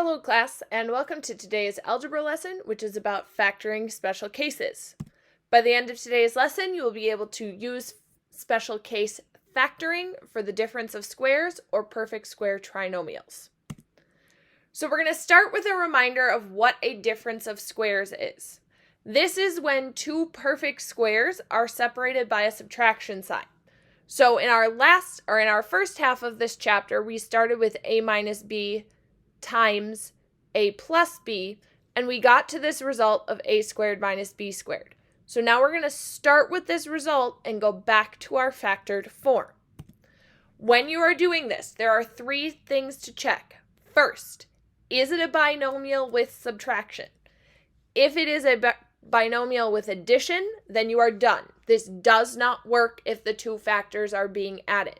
Hello class, and welcome to today's algebra lesson, which is about factoring special cases. By the end of today's lesson, you will be able to use special case factoring for the difference of squares or perfect square trinomials. So we're going to start with a reminder of what a difference of squares is. This is when two perfect squares are separated by a subtraction sign. So in our first half of this chapter, we started with a minus b times a plus b, and we got to this result of a squared minus b squared. So now we're going to start with this result and go back to our factored form. When you are doing this, there are three things to check. First, is it a binomial with subtraction? If it is a binomial with addition, then you are done. This does not work if the two factors are being added.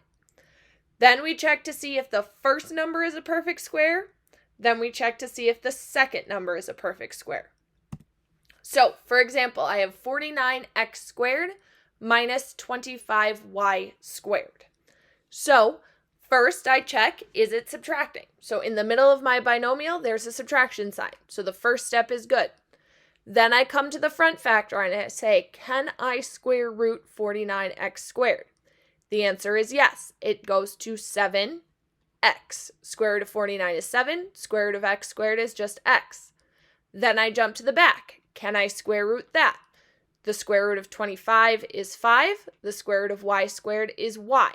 Then we check to see if the first number is a perfect square. Then we check to see if the second number is a perfect square. So, for example, I have 49x squared minus 25y squared. So, first I check, is it subtracting? So in the middle of my binomial, there's a subtraction sign. So the first step is good. Then I come to the front factor and I say, can I square root 49x squared? The answer is yes. It goes to 7x. Square root of 49 is 7. Square root of x squared is just x. Then I jump to the back. Can I square root that? The square root of 25 is 5. The square root of y squared is y.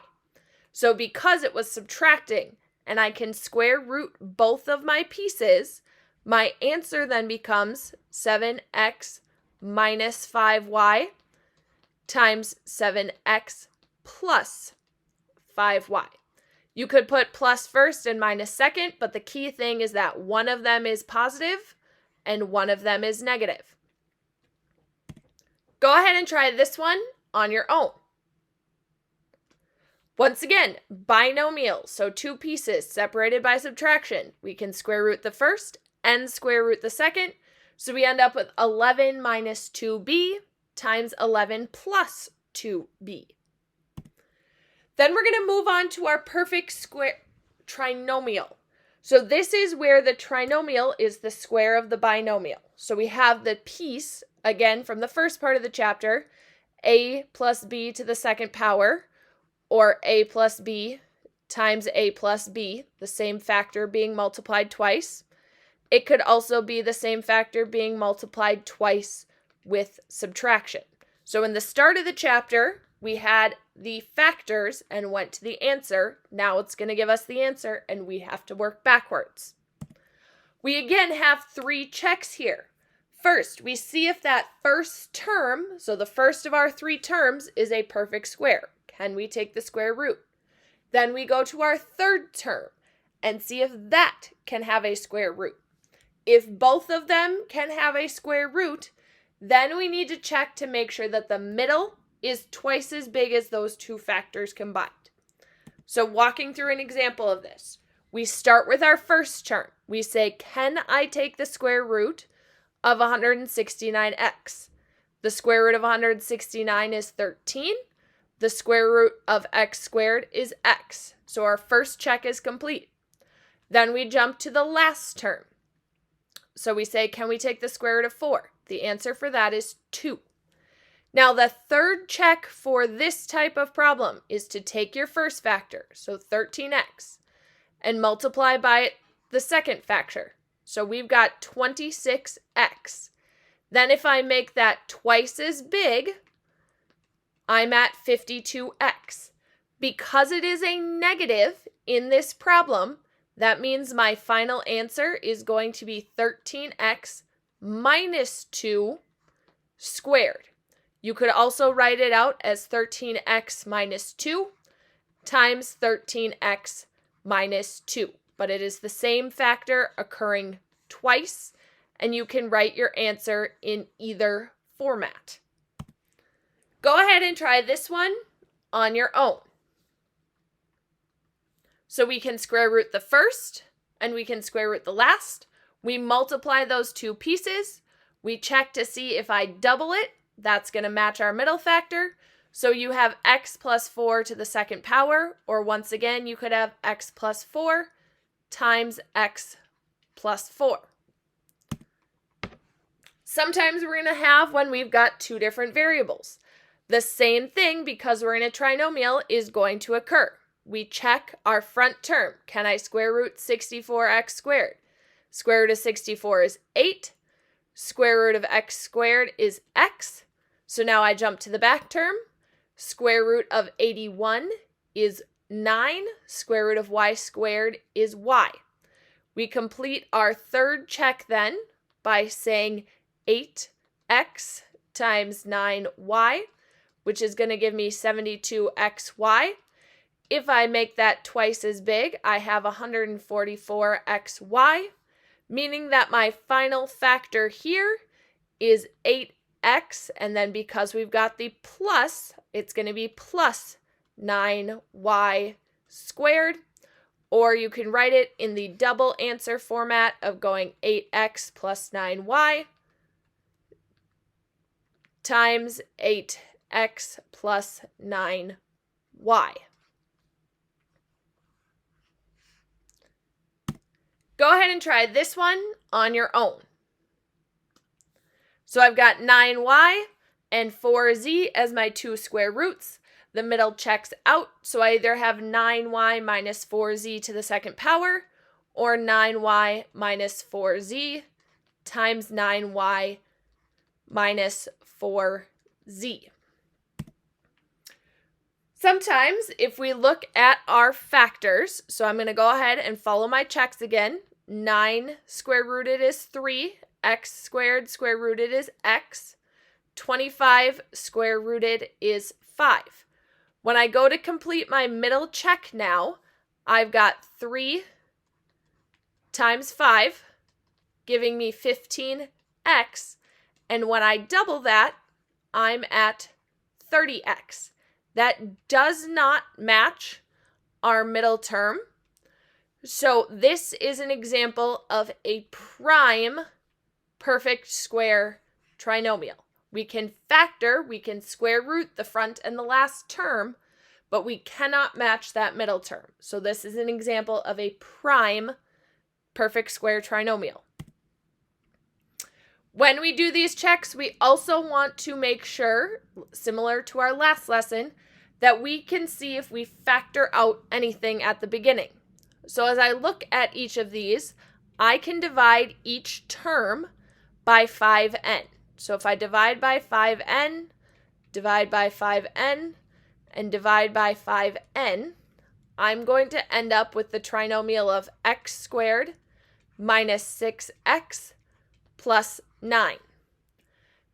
So because it was subtracting and I can square root both of my pieces, my answer then becomes 7x minus 5y times 7x plus 5y. You could put plus first and minus second, but the key thing is that one of them is positive and one of them is negative. Go ahead and try this one on your own. Once again, binomial, so two pieces separated by subtraction. We can square root the first and square root the second, so we end up with 11 minus 2b times 11 plus 2b. Then we're going to move on to our perfect square trinomial. So this is where the trinomial is the square of the binomial. So we have the piece, again from the first part of the chapter, a plus b to the second power, or a plus b times a plus b, the same factor being multiplied twice. It could also be the same factor being multiplied twice with subtraction. So in the start of the chapter, we had the factors and went to the answer. Now it's going to give us the answer and we have to work backwards. We again have three checks here. First, we see if that first term, so the first of our three terms, is a perfect square. Can we take the square root? Then we go to our third term and see if that can have a square root. If both of them can have a square root, then we need to check to make sure that the middle is twice as big as those two factors combined. So walking through an example of this, we start with our first term. We say, can I take the square root of 169x? The square root of 169 is 13. The square root of x squared is x. So our first check is complete. Then we jump to the last term. So we say, can we take the square root of 4? The answer for that is 2. Now, the third check for this type of problem is to take your first factor, so 13x, and multiply by the second factor. So we've got 26x. Then if I make that twice as big, I'm at 52x. Because it is a negative in this problem, that means my final answer is going to be 13x minus 2 squared. You could also write it out as 13x minus 2 times 13x minus 2. But it is the same factor occurring twice, and you can write your answer in either format. Go ahead and try this one on your own. So we can square root the first, and we can square root the last. We multiply those two pieces. We check to see if I double it. That's going to match our middle factor. So you have x plus 4 to the second power, or once again, you could have x plus 4 times x plus 4. Sometimes we're going to have when we've got two different variables. The same thing, because we're in a trinomial, is going to occur. We check our front term. Can I square root 64x squared? Square root of 64 is 8. Square root of x squared is x. So now I jump to the back term. Square root of 81 is 9. Square root of y squared is y. We complete our third check then by saying 8x times 9y, which is going to give me 72xy. If I make that twice as big, I have 144xy, meaning that my final factor here is 8x, and then because we've got the plus, it's going to be plus 9y squared, or you can write it in the double answer format of going 8x plus 9y times 8x plus 9y. Go ahead and try this one on your own. So I've got 9y and 4z as my two square roots. The middle checks out, so I either have 9y minus 4z to the second power, or 9y minus 4z times 9y minus 4z. Sometimes if we look at our factors, so I'm going to go ahead and follow my checks again. 9 square rooted is 3, x squared square rooted is x, 25 square rooted is 5. When I go to complete my middle check now, I've got 3 times 5, giving me 15x, and when I double that, I'm at 30x. That does not match our middle term. So this is an example of a prime perfect square trinomial. We can factor, we can square root the front and the last term, but we cannot match that middle term. So this is an example of a prime perfect square trinomial. When we do these checks, we also want to make sure, similar to our last lesson, that we can see if we factor out anything at the beginning. So as I look at each of these, I can divide each term by 5n. So if I divide by 5n, divide by 5n, and divide by 5n, I'm going to end up with the trinomial of x squared minus 6x plus 9.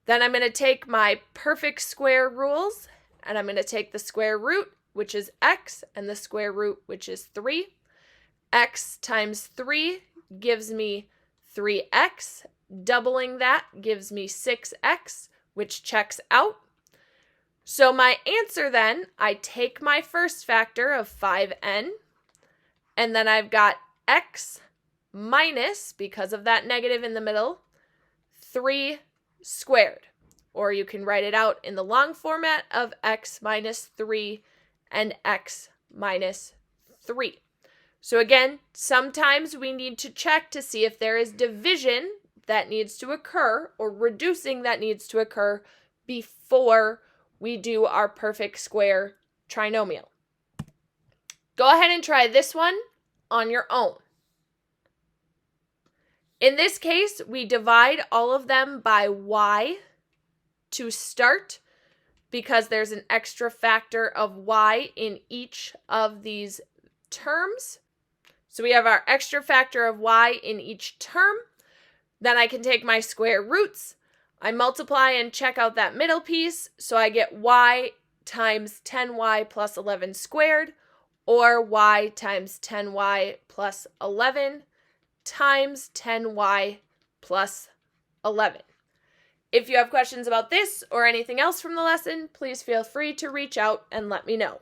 Then I'm going to take my perfect square rules, and I'm going to take the square root, which is x, and the square root, which is 3. X times 3 gives me 3x. Doubling that gives me 6x, which checks out. So my answer then, I take my first factor of 5n, and then I've got x minus, because of that negative in the middle, 3 squared. Or you can write it out in the long format of x minus 3 and x minus 3. So again, sometimes we need to check to see if there is division that needs to occur or reducing that needs to occur before we do our perfect square trinomial. Go ahead and try this one on your own. In this case, we divide all of them by y to start because there's an extra factor of y in each of these terms. So we have our extra factor of y in each term. Then I can take my square roots. I multiply and check out that middle piece. So I get y times 10y plus 11 squared, or y times 10y plus 11 times 10y plus 11. If you have questions about this or anything else from the lesson, please feel free to reach out and let me know.